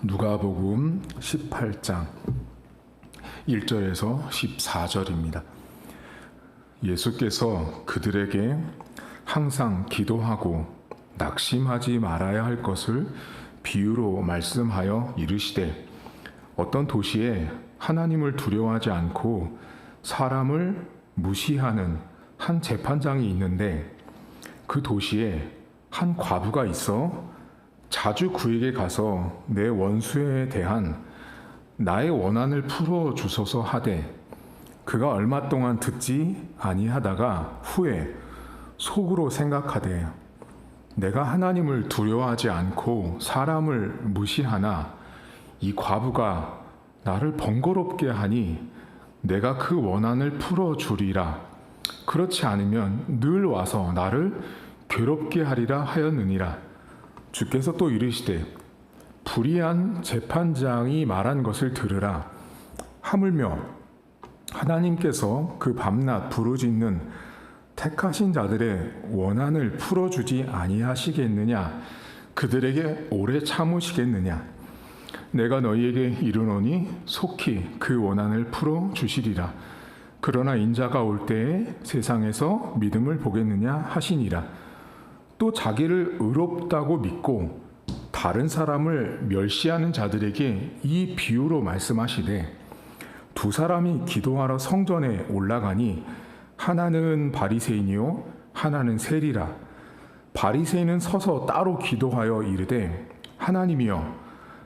누가복음 18장 1절에서 14절입니다. 예수께서 그들에게 항상 기도하고 낙심하지 말아야 할 것을 비유로 말씀하여 이르시되, 어떤 도시에 하나님을 두려워하지 않고 사람을 무시하는 한 재판장이 있는데, 그 도시에 한 과부가 있어 자주 그에게 가서 내 원수에 대한 나의 원한을 풀어 주소서 하되, 그가 얼마 동안 듣지 아니하다가 후에 속으로 생각하되, 내가 하나님을 두려워하지 않고 사람을 무시하나 이 과부가 나를 번거롭게 하니 내가 그 원한을 풀어 주리라. 그렇지 않으면 늘 와서 나를 괴롭게 하리라 하였느니라. 주께서 또 이르시되, 불의한 재판장이 말한 것을 들으라. 하물며 하나님께서 그 밤낮 부르짖는 택하신 자들의 원한을 풀어주지 아니하시겠느냐? 그들에게 오래 참으시겠느냐? 내가 너희에게 이르노니 속히 그 원한을 풀어주시리라. 그러나 인자가 올 때에 세상에서 믿음을 보겠느냐 하시니라. 또 자기를 의롭다고 믿고 다른 사람을 멸시하는 자들에게 이 비유로 말씀하시되, 두 사람이 기도하러 성전에 올라가니 하나는 바리새인이요 하나는 세리라. 바리새인은 서서 따로 기도하여 이르되, 하나님이여,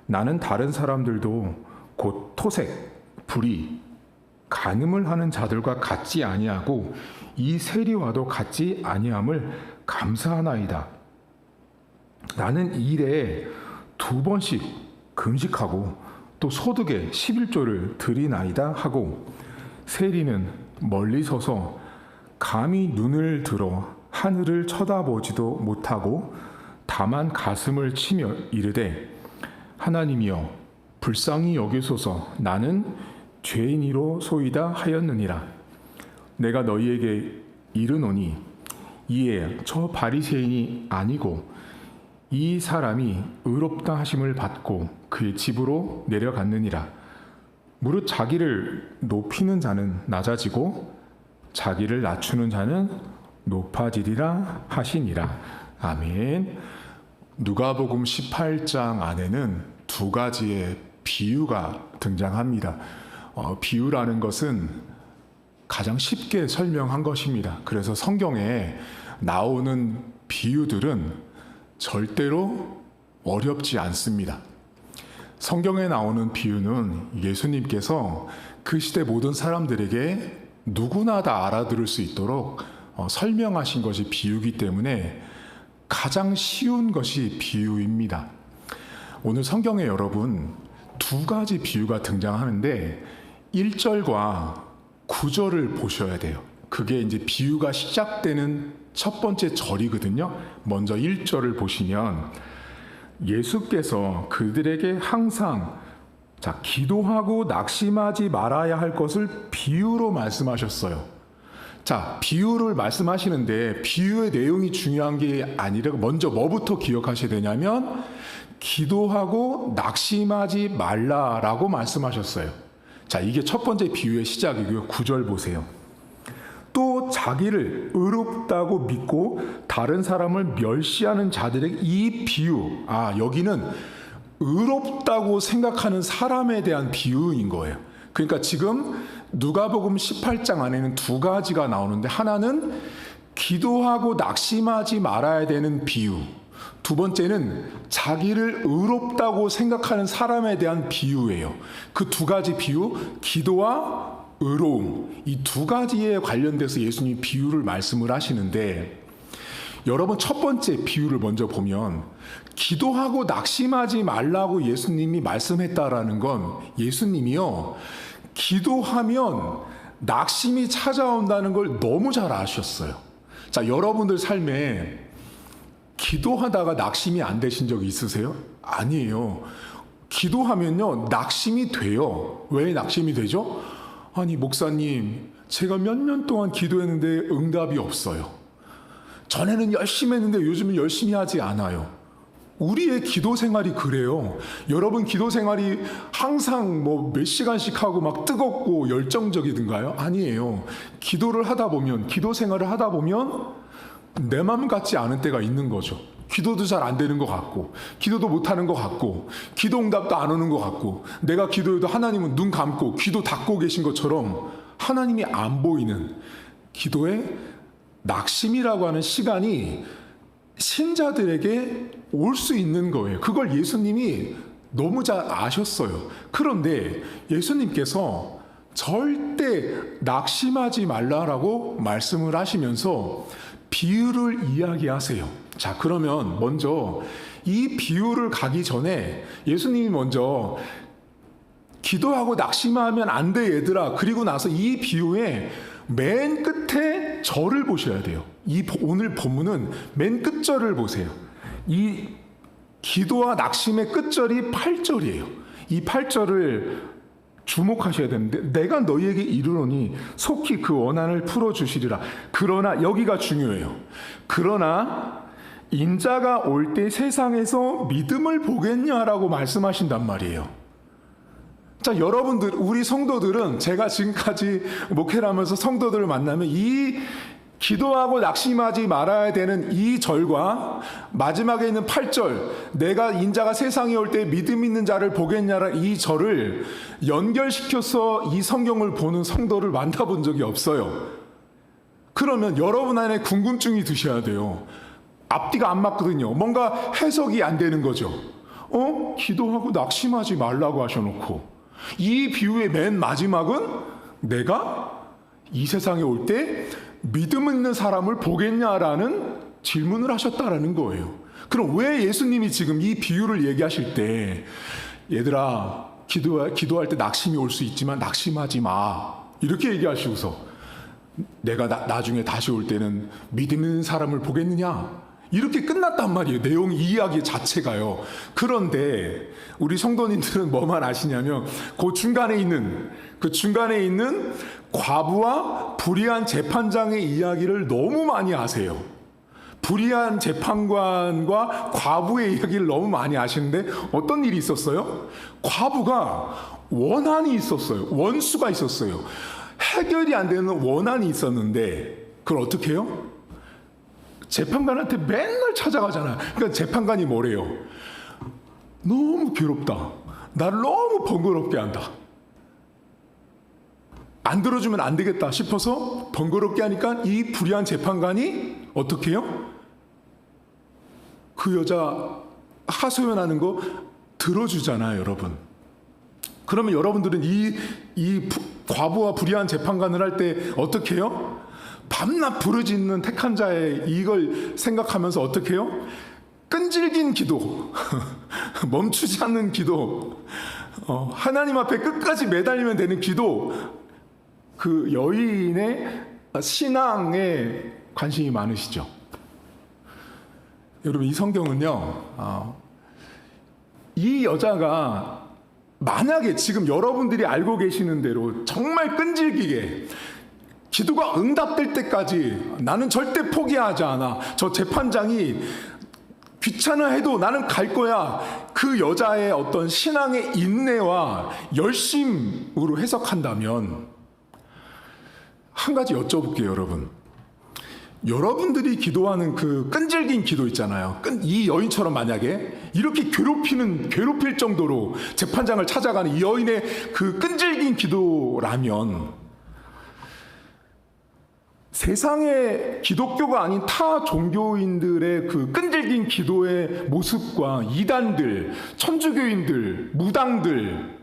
나는 다른 사람들도 곧 토색, 불의, 간음을 하는 자들과 같지 아니하고 이 세리와도 같지 아니함을 감사하나이다. 나는 일에 2번씩 금식하고 또 소득의 11조를 드리나이다 하고, 세리는 멀리 서서 감히 눈을 들어 하늘을 쳐다보지도 못하고 다만 가슴을 치며 이르되, 하나님이여, 불쌍히 여기소서. 나는 죄인이로소이다 하였느니라. 내가 너희에게 이르노니 이에 저 바리새인이 아니고 이 사람이 의롭다 하심을 받고 그의 집으로 내려갔느니라. 무릇 자기를 높이는 자는 낮아지고 자기를 낮추는 자는 높아지리라 하시니라. 아멘. 누가복음 18장 안에는 2가지의 비유가 등장합니다. 비유라는 것은 가장 쉽게 설명한 것입니다. 그래서 성경에 나오는 비유들은 절대로 어렵지 않습니다. 성경에 나오는 비유는 예수님께서 그 시대 모든 사람들에게 누구나 다 알아들을 수 있도록 설명하신 것이 비유이기 때문에 가장 쉬운 것이 비유입니다. 오늘 성경에 여러분 2가지 비유가 등장하는데 1절과 9절을 보셔야 돼요. 그게 이제 비유가 시작되는 첫 번째 절이거든요. 먼저 1절을 보시면 예수께서 그들에게 항상 기도하고 낙심하지 말아야 할 것을 비유로 말씀하셨어요. 비유를 말씀하시는데 비유의 내용이 중요한 게 아니라 먼저 뭐부터 기억하셔야 되냐면 기도하고 낙심하지 말라라고 말씀하셨어요. 이게 첫 번째 비유의 시작이고요. 9절 보세요. 또 자기를 의롭다고 믿고 다른 사람을 멸시하는 자들에게 이 비유, 여기는 의롭다고 생각하는 사람에 대한 비유인 거예요. 그러니까 지금 누가복음 18장 안에는 2가지가 나오는데, 하나는 기도하고 낙심하지 말아야 되는 비유, 2번째는 자기를 의롭다고 생각하는 사람에 대한 비유예요. 그 2가지 비유, 기도와 의로움, 이 2가지에 관련돼서 예수님이 비유를 말씀을 하시는데, 여러분 첫 번째 비유를 먼저 보면 기도하고 낙심하지 말라고 예수님이 말씀했다라는 건, 예수님이요, 기도하면 낙심이 찾아온다는 걸 너무 잘 아셨어요. 여러분들 삶에 기도하다가 낙심이 안 되신 적 있으세요? 아니에요. 기도하면요, 낙심이 돼요. 왜 낙심이 되죠? 아니, 목사님, 제가 몇 년 동안 기도했는데 응답이 없어요. 전에는 열심히 했는데 요즘은 열심히 하지 않아요. 우리의 기도 생활이 그래요. 여러분 기도 생활이 항상 뭐 몇 시간씩 하고 막 뜨겁고 열정적이든가요? 아니에요. 기도를 하다 보면, 기도 생활을 하다 보면 내 마음 같지 않은 때가 있는 거죠. 기도도 잘 안 되는 것 같고, 기도도 못하는 것 같고, 기도 응답도 안 오는 것 같고, 내가 기도해도 하나님은 눈 감고 기도 닫고 계신 것처럼 하나님이 안 보이는 기도의 낙심이라고 하는 시간이 신자들에게 올 수 있는 거예요. 그걸 예수님이 너무 잘 아셨어요. 그런데 예수님께서 절대 낙심하지 말라라고 말씀을 하시면서 비유를 이야기하세요. 자, 그러면 먼저 이 비유를 가기 전에 예수님이 먼저 기도하고 낙심하면 안 돼, 얘들아. 그리고 나서 이 비유의 맨 끝에 절을 보셔야 돼요. 오늘 본문은 맨 끝절을 보세요. 이 기도와 낙심의 끝절이 8절이에요. 이 8절을 주목하셔야 되는데, 내가 너희에게 이르노니 속히 그 원한을 풀어주시리라. 그러나, 여기가 중요해요. 그러나 인자가 올 때 세상에서 믿음을 보겠냐라고 말씀하신단 말이에요. 자, 여러분들, 우리 성도들은, 제가 지금까지 목회를 하면서 성도들을 만나면 이 기도하고 낙심하지 말아야 되는 이 절과 마지막에 있는 8절, 내가 인자가 세상에 올 때 믿음 있는 자를 보겠냐라, 이 절을 연결시켜서 이 성경을 보는 성도를 만나본 적이 없어요. 그러면 여러분 안에 궁금증이 드셔야 돼요. 앞뒤가 안 맞거든요. 뭔가 해석이 안 되는 거죠. 기도하고 낙심하지 말라고 하셔놓고 이 비유의 맨 마지막은 내가 이 세상에 올 때 믿음 있는 사람을 보겠냐라는 질문을 하셨다라는 거예요. 그럼 왜 예수님이 지금 이 비유를 얘기하실 때, 얘들아, 기도할 때 낙심이 올 수 있지만 낙심하지 마, 이렇게 얘기하시고서 내가 나중에 다시 올 때는 믿음 있는 사람을 보겠느냐, 이렇게 끝났단 말이에요. 내용, 이 이야기 자체가요. 그런데 우리 성도님들은 뭐만 아시냐면 그 중간에 있는 과부와 불의한 재판장의 이야기를 너무 많이 아세요. 불의한 재판관과 과부의 이야기를 너무 많이 아시는데, 어떤 일이 있었어요? 과부가 원한이 있었어요. 원수가 있었어요. 해결이 안 되는 원한이 있었는데, 그걸 어떻게 해요? 재판관한테 맨날 찾아가잖아요. 그러니까 재판관이 뭐래요? 너무 괴롭다. 나를 너무 번거롭게 한다. 안 들어주면 안 되겠다 싶어서 번거롭게 하니까 이 불의한 재판관이 어떻게 해요? 그 여자 하소연하는 거 들어주잖아요, 여러분. 그러면 여러분들은 이 과부와 불의한 재판관을 할 때 어떻게 해요? 밤낮 부르짖는 택한 자의 이걸 생각하면서 어떻게 해요? 끈질긴 기도, 멈추지 않는 기도, 하나님 앞에 끝까지 매달리면 되는 기도, 그 여인의 신앙에 관심이 많으시죠? 여러분, 이 성경은요, 이 여자가 만약에 지금 여러분들이 알고 계시는 대로 정말 끈질기게 기도가 응답될 때까지 나는 절대 포기하지 않아, 저 재판장이 귀찮아해도 나는 갈 거야, 그 여자의 어떤 신앙의 인내와 열심으로 해석한다면, 한 가지 여쭤볼게요, 여러분. 여러분들이 기도하는 그 끈질긴 기도 있잖아요. 이 여인처럼 만약에 이렇게 괴롭힐 정도로 재판장을 찾아가는 이 여인의 그 끈질긴 기도라면, 세상의 기독교가 아닌 타 종교인들의 그 끈질긴 기도의 모습과 이단들, 천주교인들, 무당들,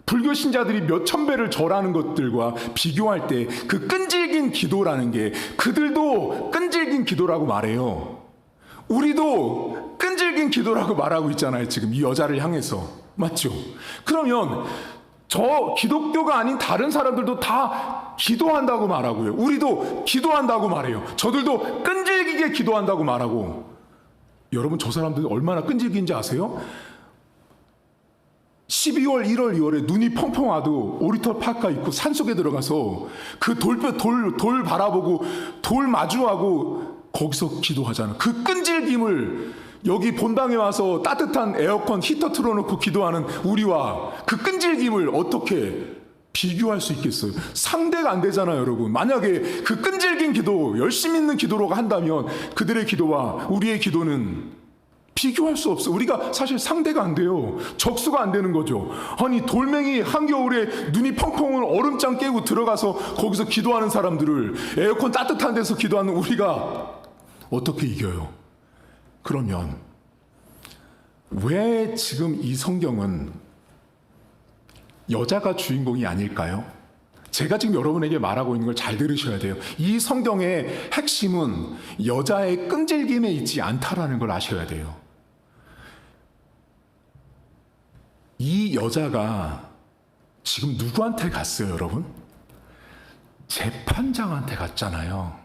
불교 신자들이 몇천 배를 절하는 것들과 비교할 때 그 끈질긴 기도라는 게, 그들도 끈질긴 기도라고 말해요. 우리도 끈질긴 기도라고 말하고 있잖아요, 지금 이 여자를 향해서. 맞죠? 그러면 저 기독교가 아닌 다른 사람들도 다 기도한다고 말하고요. 우리도 기도한다고 말해요. 저들도 끈질기게 기도한다고 말하고. 여러분, 저 사람들 얼마나 끈질긴지 아세요? 12월, 1월, 2월에 눈이 펑펑 와도 오리털 파카 입고 산속에 들어가서 그 돌 바라보고 돌 마주하고 거기서 기도하잖아. 그 끈질김을 여기 본당에 와서 따뜻한 에어컨 히터 틀어놓고 기도하는 우리와 그 끈질김을 어떻게 비교할 수 있겠어요? 상대가 안 되잖아요, 여러분. 만약에 그 끈질긴 기도, 열심 있는 기도로가 한다면 그들의 기도와 우리의 기도는 비교할 수 없어요. 우리가 사실 상대가 안 돼요. 적수가 안 되는 거죠. 아니, 돌멩이 한겨울에 눈이 펑펑 오는 얼음장 깨고 들어가서 거기서 기도하는 사람들을 에어컨 따뜻한 데서 기도하는 우리가 어떻게 이겨요? 그러면 왜 지금 이 성경은 여자가 주인공이 아닐까요? 제가 지금 여러분에게 말하고 있는 걸 잘 들으셔야 돼요. 이 성경의 핵심은 여자의 끈질김에 있지 않다라는 걸 아셔야 돼요. 이 여자가 지금 누구한테 갔어요, 여러분? 재판장한테 갔잖아요.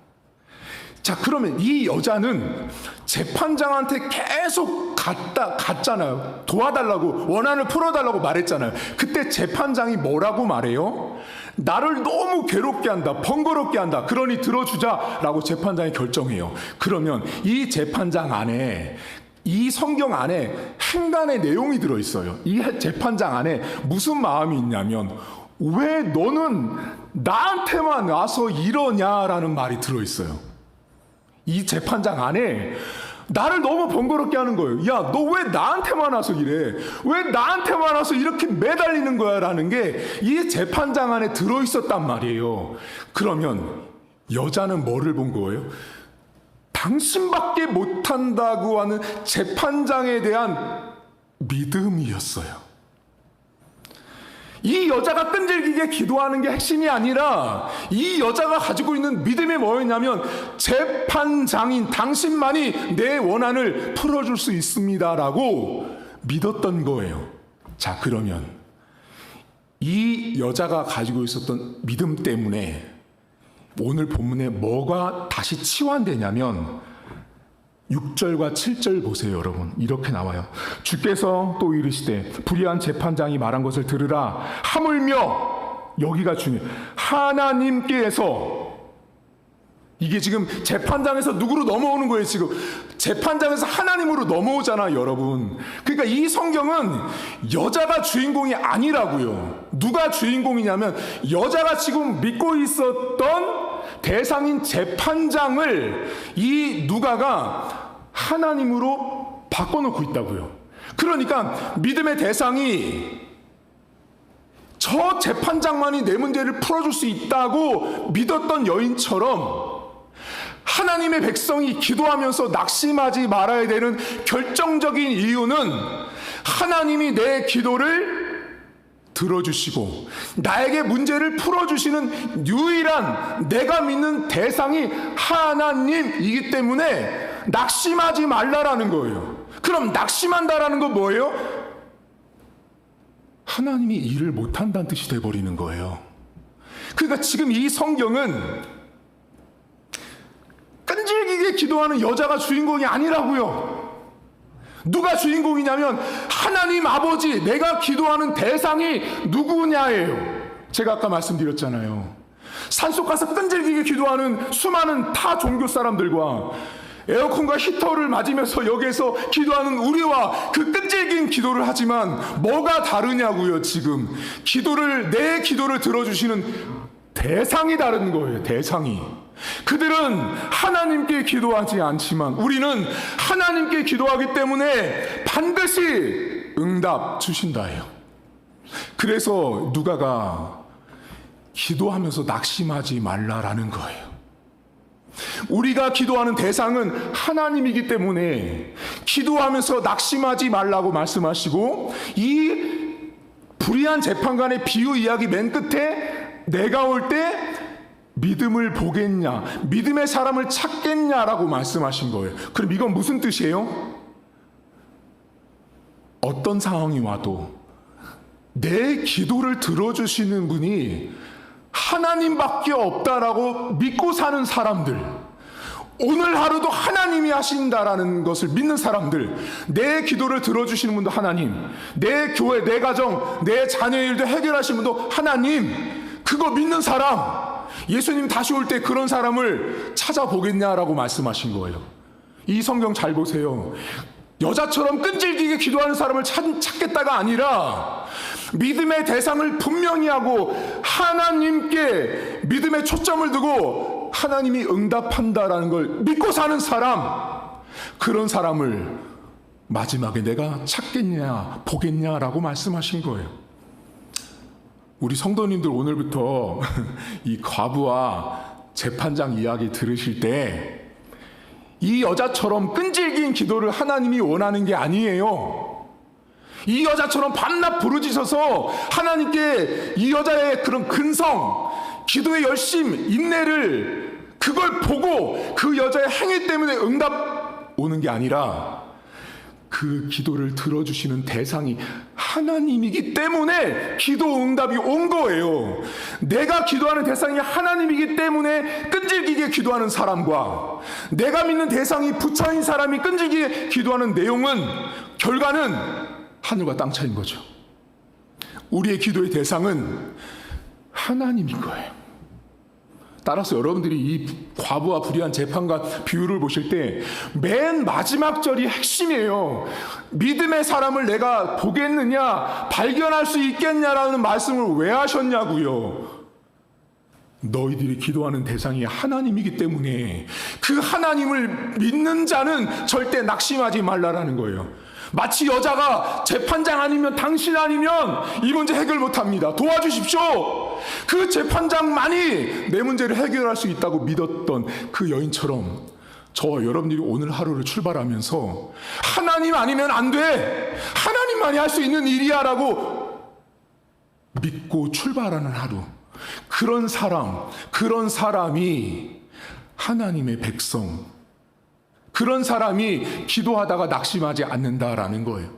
자, 그러면 이 여자는 재판장한테 계속 갔잖아요. 도와달라고, 원한을 풀어달라고 말했잖아요. 그때 재판장이 뭐라고 말해요? 나를 너무 괴롭게 한다, 번거롭게 한다. 그러니 들어주자라고 재판장이 결정해요. 그러면 이 재판장 안에, 이 성경 안에 행간의 내용이 들어있어요. 이 재판장 안에 무슨 마음이 있냐면, 왜 너는 나한테만 와서 이러냐라는 말이 들어있어요. 이 재판장 안에 나를 너무 번거롭게 하는 거예요. 야, 너 왜 나한테만 와서 이래? 왜 나한테만 와서 이렇게 매달리는 거야? 라는 게 이 재판장 안에 들어있었단 말이에요. 그러면 여자는 뭐를 본 거예요? 당신밖에 못한다고 하는 재판장에 대한 믿음이었어요. 이 여자가 끈질기게 기도하는 게 핵심이 아니라 이 여자가 가지고 있는 믿음이 뭐였냐면, 재판장인 당신만이 내 원한을 풀어줄 수 있습니다라고 믿었던 거예요. 자, 그러면 이 여자가 가지고 있었던 믿음 때문에 오늘 본문에 뭐가 다시 치환되냐면 6절과 7절 보세요, 여러분. 이렇게 나와요. 주께서 또 이르시되 불의한 재판장이 말한 것을 들으라. 하물며, 여기가 중요해요. 하나님께서, 이게 지금 재판장에서 누구로 넘어오는 거예요, 지금. 재판장에서 하나님으로 넘어오잖아요, 여러분. 그러니까 이 성경은 여자가 주인공이 아니라고요. 누가 주인공이냐면, 여자가 지금 믿고 있었던 대상인 재판장을 이 누가가 하나님으로 바꿔놓고 있다고요. 그러니까 믿음의 대상이 저 재판장만이 내 문제를 풀어줄 수 있다고 믿었던 여인처럼, 하나님의 백성이 기도하면서 낙심하지 말아야 되는 결정적인 이유는 하나님이 내 기도를 들어주시고 나에게 문제를 풀어주시는 유일한 내가 믿는 대상이 하나님이기 때문에 낙심하지 말라라는 거예요. 그럼 낙심한다라는 건 뭐예요? 하나님이 일을 못한다는 뜻이 돼버리는 거예요. 그러니까 지금 이 성경은 끈질기게 기도하는 여자가 주인공이 아니라고요. 누가 주인공이냐면 하나님 아버지, 내가 기도하는 대상이 누구냐예요. 제가 아까 말씀드렸잖아요. 산속 가서 끈질기게 기도하는 수많은 타 종교 사람들과 에어컨과 히터를 맞으면서 여기에서 기도하는 우리와 그 끈질긴 기도를 하지만 뭐가 다르냐고요. 지금 내 기도를 들어주시는 대상이 다른 거예요. 대상이. 그들은 하나님께 기도하지 않지만 우리는 하나님께 기도하기 때문에 반드시 응답 주신다예요. 그래서 누가가 기도하면서 낙심하지 말라라는 거예요. 우리가 기도하는 대상은 하나님이기 때문에 기도하면서 낙심하지 말라고 말씀하시고, 이 불의한 재판관의 비유 이야기 맨 끝에 내가 올 때 믿음을 보겠냐, 믿음의 사람을 찾겠냐라고 말씀하신 거예요. 그럼 이건 무슨 뜻이에요? 어떤 상황이 와도 내 기도를 들어주시는 분이 하나님밖에 없다라고 믿고 사는 사람들, 오늘 하루도 하나님이 하신다라는 것을 믿는 사람들, 내 기도를 들어주시는 분도 하나님, 내 교회, 내 가정, 내 자녀의 일도 해결하시는 분도 하나님, 그거 믿는 사람, 예수님 다시 올 때 그런 사람을 찾아보겠냐라고 말씀하신 거예요. 이 성경 잘 보세요. 여자처럼 끈질기게 기도하는 사람을 찾겠다가 아니라 믿음의 대상을 분명히 하고 하나님께 믿음의 초점을 두고 하나님이 응답한다라는 걸 믿고 사는 사람, 그런 사람을 마지막에 내가 찾겠냐 보겠냐라고 말씀하신 거예요. 우리 성도님들 오늘부터 이 과부와 재판장 이야기 들으실 때 이 여자처럼 끈질긴 기도를 하나님이 원하는 게 아니에요. 이 여자처럼 밤낮 부르짖어서 하나님께 이 여자의 그런 근성, 기도의 열심, 인내를 그걸 보고 그 여자의 행위 때문에 응답 오는 게 아니라 그 기도를 들어주시는 대상이 하나님이기 때문에 기도 응답이 온 거예요. 내가 기도하는 대상이 하나님이기 때문에 끈질기게 기도하는 사람과 내가 믿는 대상이 부처인 사람이 끈질기게 기도하는 내용은, 결과는 하늘과 땅 차이인 거죠. 우리의 기도의 대상은 하나님인 거예요. 따라서 여러분들이 이 과부와 불의한 재판관 비유를 보실 때 맨 마지막 절이 핵심이에요. 믿음의 사람을 내가 보겠느냐, 발견할 수 있겠냐라는 말씀을 왜 하셨냐고요. 너희들이 기도하는 대상이 하나님이기 때문에 그 하나님을 믿는 자는 절대 낙심하지 말라라는 거예요. 마치 여자가 재판장 아니면 당신 아니면 이 문제 해결 못합니다, 도와주십시오, 그 재판장만이 내 문제를 해결할 수 있다고 믿었던 그 여인처럼 저와 여러분들이 오늘 하루를 출발하면서 하나님 아니면 안 돼, 하나님만이 할 수 있는 일이야 라고 믿고 출발하는 하루, 그런 사람이 하나님의 백성, 그런 사람이 기도하다가 낙심하지 않는다라는 거예요.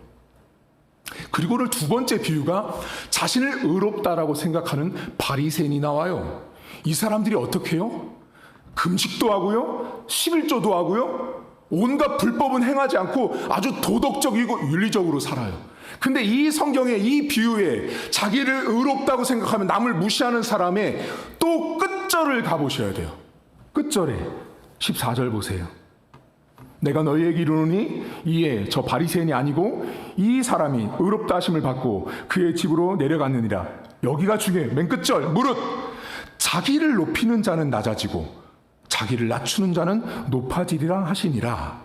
그리고는 두 번째 비유가 자신을 의롭다라고 생각하는 바리새인이 나와요. 이 사람들이 어떻게 해요? 금식도 하고요, 11조도 하고요, 온갖 불법은 행하지 않고 아주 도덕적이고 윤리적으로 살아요. 근데 이 성경의 이 비유에 자기를 의롭다고 생각하면 남을 무시하는 사람의 또 끝절을 가보셔야 돼요. 끝절에 14절 보세요. 내가 너희에게 이르노니 이에 저 바리새인이 아니고 이 사람이 의롭다 하심을 받고 그의 집으로 내려갔느니라. 여기가 중요해. 맨 끝절 무릇 자기를 높이는 자는 낮아지고 자기를 낮추는 자는 높아지리라 하시니라.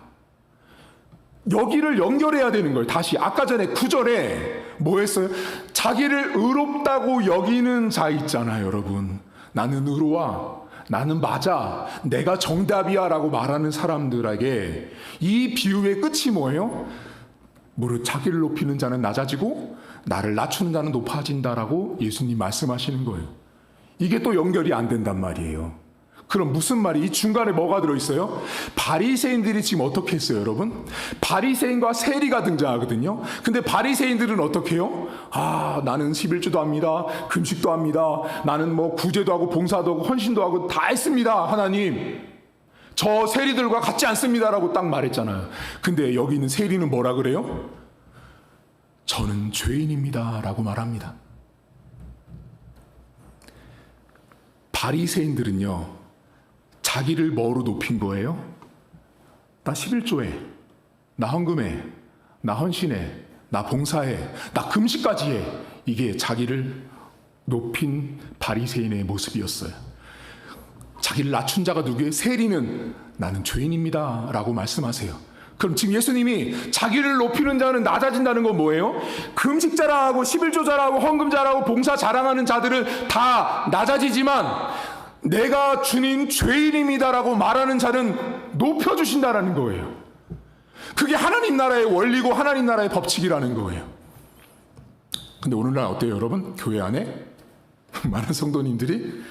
여기를 연결해야 되는 거예요. 다시 아까 전에 9절에 뭐 했어요? 자기를 의롭다고 여기는 자 있잖아요, 여러분. 나는 의로워, 나는 맞아, 내가 정답이야 라고 말하는 사람들에게 이 비유의 끝이 뭐예요? 무릇 자기를 높이는 자는 낮아지고 나를 낮추는 자는 높아진다라고 예수님 말씀하시는 거예요. 이게 또 연결이 안 된단 말이에요. 그럼 무슨 말이, 이 중간에 뭐가 들어있어요? 바리새인들이 지금 어떻게 했어요, 여러분? 바리새인과 세리가 등장하거든요. 근데 바리새인들은 어떻게 해요? 나는 11조도 합니다, 금식도 합니다, 나는 뭐 구제도 하고 봉사도 하고 헌신도 하고 다 했습니다, 하나님 저 세리들과 같지 않습니다라고 딱 말했잖아요. 근데 여기 있는 세리는 뭐라 그래요? 저는 죄인입니다 라고 말합니다. 바리새인들은요, 자기를 뭐로 높인 거예요? 나 11조에, 나 헌금해, 나 헌신해, 나 봉사해, 나 금식까지 해. 이게 자기를 높인 바리새인의 모습이었어요. 자기를 낮춘 자가 누구예요? 세리는 나는 죄인입니다 라고 말씀하세요. 그럼 지금 예수님이 자기를 높이는 자는 낮아진다는 건 뭐예요? 금식 자랑하고 11조 자랑하고 헌금 자랑하고 봉사 자랑하는 자들은 다 낮아지지만 내가 주님 죄인입니다라고 말하는 자는 높여주신다라는 거예요. 그게 하나님 나라의 원리고 하나님 나라의 법칙이라는 거예요. 근데 오늘날 어때요, 여러분? 교회 안에 많은 성도님들이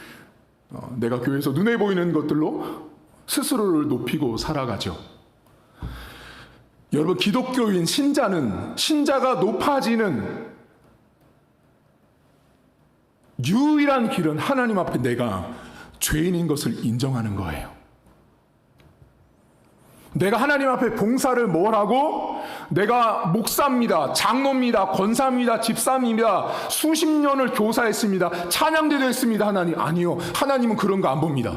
내가 교회에서 눈에 보이는 것들로 스스로를 높이고 살아가죠. 여러분, 기독교인 신자가 높아지는 유일한 길은 하나님 앞에 내가 죄인인 것을 인정하는 거예요. 내가 하나님 앞에 봉사를 뭘 하고, 내가 목사입니다, 장로입니다, 권사입니다, 집사입니다, 수십 년을 교사했습니다, 찬양대도 했습니다. 하나님, 아니요, 하나님은 그런 거 안 봅니다.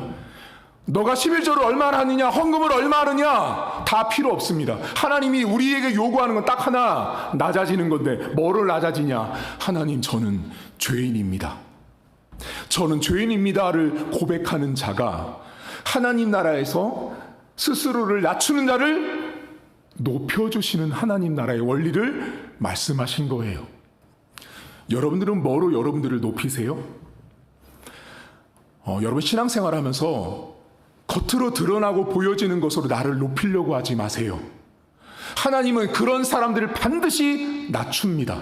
너가 11조를 얼마나 하느냐, 헌금을 얼마나 하느냐, 다 필요 없습니다. 하나님이 우리에게 요구하는 건 딱 하나, 낮아지는 건데 뭐를 낮아지냐? 하나님, 저는 죄인입니다. 저는 죄인입니다를 고백하는 자가 하나님 나라에서 스스로를 낮추는 자를 높여주시는 하나님 나라의 원리를 말씀하신 거예요. 여러분들은 뭐로 여러분들을 높이세요? 여러분 신앙생활 하면서 겉으로 드러나고 보여지는 것으로 나를 높이려고 하지 마세요. 하나님은 그런 사람들을 반드시 낮춥니다.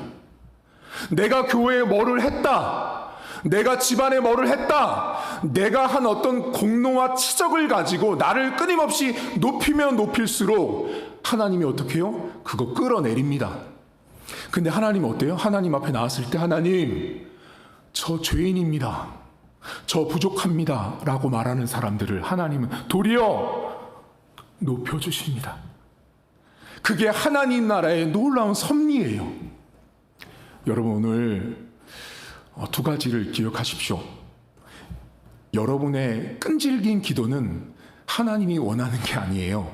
내가 교회에 뭐를 했다, 내가 집안에 뭐를 했다, 내가 한 어떤 공로와 치적을 가지고 나를 끊임없이 높이면 높일수록 하나님이 어떻게 해요? 그거 끌어내립니다. 근데 하나님은 어때요? 하나님 앞에 나왔을 때 하나님, 저 죄인입니다, 저 부족합니다 라고 말하는 사람들을 하나님은 도리어 높여주십니다. 그게 하나님 나라의 놀라운 섭리예요. 여러분, 오늘 두 가지를 기억하십시오. 여러분의 끈질긴 기도는 하나님이 원하는 게 아니에요.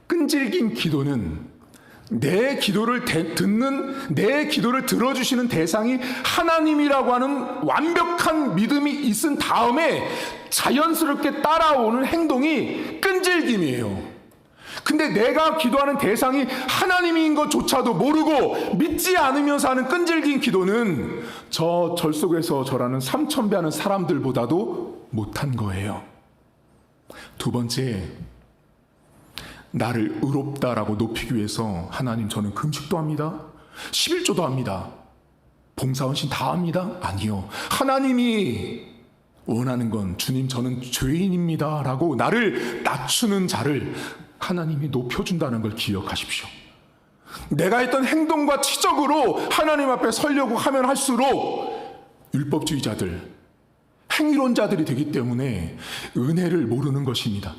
끈질긴 기도는 내 기도를 내 기도를 들어주시는 대상이 하나님이라고 하는 완벽한 믿음이 있은 다음에 자연스럽게 따라오는 행동이 끈질김이에요. 근데 내가 기도하는 대상이 하나님인 것조차도 모르고 믿지 않으면서 하는 끈질긴 기도는 저 절 속에서 절하는 3,000배 하는 사람들보다도 못한 거예요. 두 번째, 나를 의롭다라고 높이기 위해서 하나님, 저는 금식도 합니다, 11조도 합니다, 봉사헌신 다 합니다. 아니요. 하나님이 원하는 건 주님, 저는 죄인입니다 라고 나를 낮추는 자를 하나님이 높여준다는 걸 기억하십시오. 내가 했던 행동과 치적으로 하나님 앞에 서려고 하면 할수록 율법주의자들, 행위론자들이 되기 때문에 은혜를 모르는 것입니다.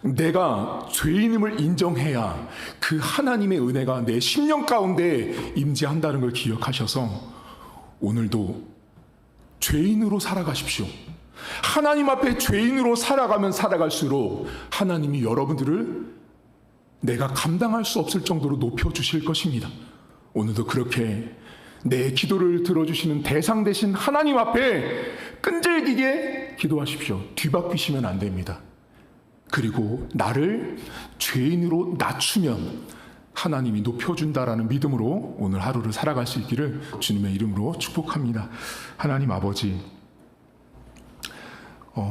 내가 죄인임을 인정해야 그 하나님의 은혜가 내 심령 가운데 임재한다는 걸 기억하셔서 오늘도 죄인으로 살아가십시오. 하나님 앞에 죄인으로 살아가면 살아갈수록 하나님이 여러분들을 내가 감당할 수 없을 정도로 높여주실 것입니다. 오늘도 그렇게 내 기도를 들어주시는 대상 되신 하나님 앞에 끈질기게 기도하십시오. 뒤바뀌시면 안 됩니다. 그리고 나를 죄인으로 낮추면 하나님이 높여준다라는 믿음으로 오늘 하루를 살아갈 수 있기를 주님의 이름으로 축복합니다. 하나님 아버지,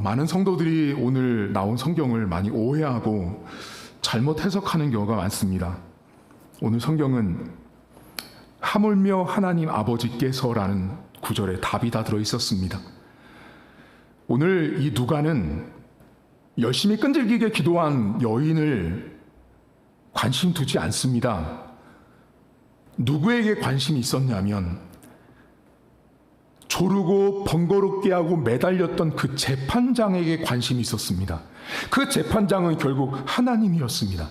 많은 성도들이 오늘 나온 성경을 많이 오해하고 잘못 해석하는 경우가 많습니다. 오늘 성경은 하물며 하나님 아버지께서라는 구절에 답이 다 들어있었습니다. 오늘 이 누가는 열심히 끈질기게 기도한 여인을 관심 두지 않습니다. 누구에게 관심이 있었냐면 조르고 번거롭게 하고 매달렸던 그 재판장에게 관심이 있었습니다. 그 재판장은 결국 하나님이었습니다.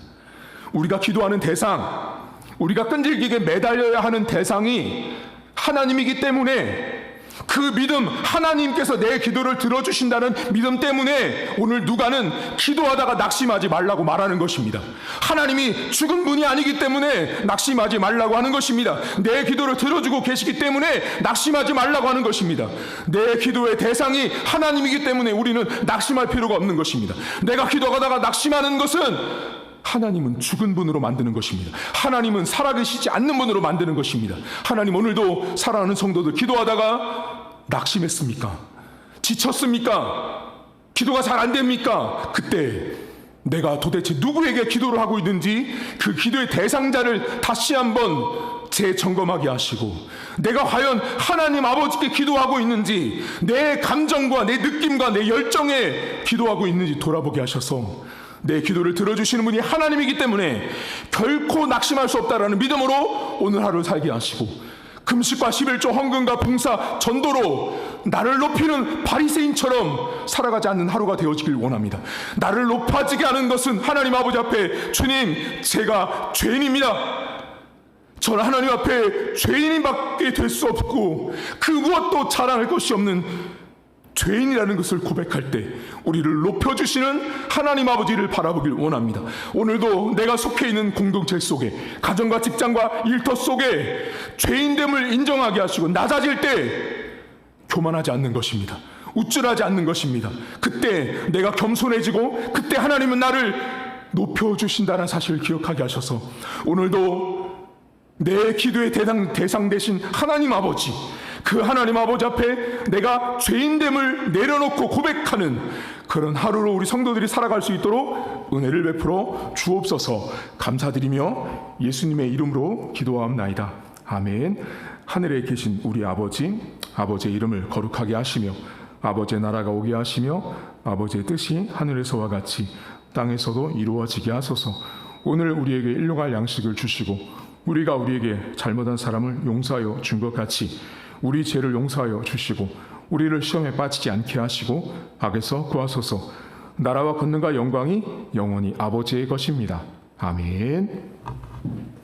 우리가 기도하는 대상, 우리가 끈질기게 매달려야 하는 대상이 하나님이기 때문에 그 믿음, 하나님께서 내 기도를 들어주신다는 믿음 때문에 오늘 누가는 기도하다가 낙심하지 말라고 말하는 것입니다. 하나님이 죽은 분이 아니기 때문에 낙심하지 말라고 하는 것입니다. 내 기도를 들어주고 계시기 때문에 낙심하지 말라고 하는 것입니다. 내 기도의 대상이 하나님이기 때문에 우리는 낙심할 필요가 없는 것입니다. 내가 기도하다가 낙심하는 것은 하나님은 죽은 분으로 만드는 것입니다. 하나님은 살아계시지 않는 분으로 만드는 것입니다. 하나님, 오늘도 사랑하는 성도들 기도하다가 낙심했습니까? 지쳤습니까? 기도가 잘 안 됩니까? 그때 내가 도대체 누구에게 기도를 하고 있는지 그 기도의 대상자를 다시 한번 재점검하게 하시고 내가 과연 하나님 아버지께 기도하고 있는지, 내 감정과 내 느낌과 내 열정에 기도하고 있는지 돌아보게 하셔서 내 기도를 들어주시는 분이 하나님이기 때문에 결코 낙심할 수 없다라는 믿음으로 오늘 하루 살게 하시고, 금식과 11조 헌금과 봉사 전도로 나를 높이는 바리새인처럼 살아가지 않는 하루가 되어지길 원합니다. 나를 높아지게 하는 것은 하나님 아버지 앞에, 주님, 제가 죄인입니다, 저는 하나님 앞에 죄인밖에 될 수 없고 그 무엇도 자랑할 것이 없는 죄인이라는 것을 고백할 때 우리를 높여주시는 하나님 아버지를 바라보길 원합니다. 오늘도 내가 속해 있는 공동체 속에, 가정과 직장과 일터 속에 죄인됨을 인정하게 하시고 낮아질 때 교만하지 않는 것입니다. 우쭐하지 않는 것입니다. 그때 내가 겸손해지고 그때 하나님은 나를 높여주신다는 사실을 기억하게 하셔서 오늘도 내 기도의 대상 되신 하나님 아버지, 그 하나님 아버지 앞에 내가 죄인됨을 내려놓고 고백하는 그런 하루로 우리 성도들이 살아갈 수 있도록 은혜를 베풀어 주옵소서. 감사드리며 예수님의 이름으로 기도하옵나이다. 아멘. 하늘에 계신 우리 아버지, 아버지의 이름을 거룩하게 하시며 아버지의 나라가 오게 하시며 아버지의 뜻이 하늘에서와 같이 땅에서도 이루어지게 하소서. 오늘 우리에게 일용할 양식을 주시고 우리가 우리에게 잘못한 사람을 용서하여 준 것 같이 우리 죄를 용서하여 주시고 우리를 시험에 빠지지 않게 하시고 악에서 구하소서. 나라와 권능과 영광이 영원히 아버지의 것입니다. 아멘.